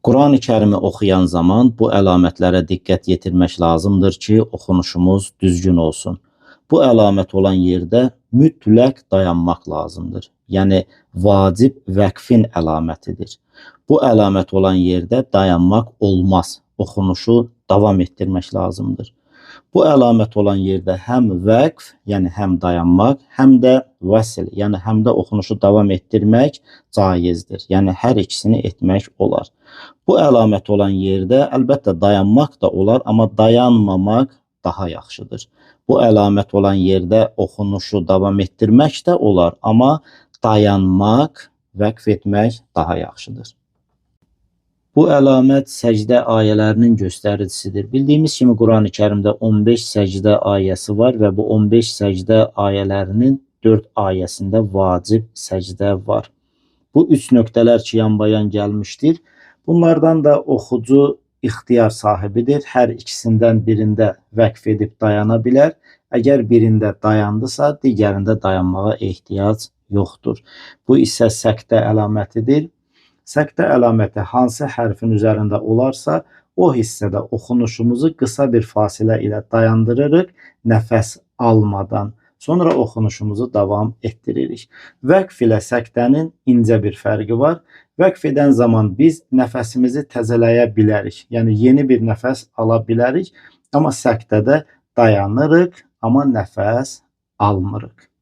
Quran-ı Kərimi oxuyan zaman bu əlamətlərə diqqət yetirmək lazımdır ki, oxunuşumuz düzgün olsun. Bu əlamət olan yerdə mütləq dayanmaq lazımdır. Yəni vacib vəqfin əlamətidir. Bu əlamət olan yerdə dayanmaq olmaz. Oxunuşu davam etdirmək lazımdır. Bu əlamət olan yerdə həm vəqf, yəni həm dayanmaq, həm də vəsl, yəni həm də oxunuşu davam etdirmək caizdir. Yəni hər ikisini etmək olar. Bu əlamət olan yerdə əlbəttə dayanmaq da olar, amma dayanmamaq daha yaxşıdır. Bu əlamət olan yerdə oxunuşu davam etdirmək də olar, amma dayanmaq, vəqf etmək daha yaxşıdır. Bu əlamət səcdə ayələrinin göstəricisidir. Bildiyimiz kimi Quran-ı Kərimdə 15 səcdə ayəsi var və bu 15 səcdə ayələrinin 4 ayəsində vacib səcdə var. Bu 3 nöqtələr ki, yanbayan gəlmişdir. Bunlardan da oxucu ixtiyar sahibidir. Hər ikisindən birində vəqf edib dayana bilər. Əgər birində dayandısa, digərində dayanmağa ehtiyac yoxdur. Bu isə səktə əlamətidir. Səktə əlaməti hansı hərfin üzərində olarsa, o hissədə oxunuşumuzu qısa bir fasilə ilə dayandırırıq, nəfəs almadan. Sonra oxunuşumuzu davam etdiririk. Vəqf ilə səktənin incə bir fərqi var. Vəqf edən zaman biz nəfəsimizi təzələyə bilərik. Yəni yeni bir nəfəs ala bilərik. Amma səktədə dayanırıq, amma nəfəs almırıq.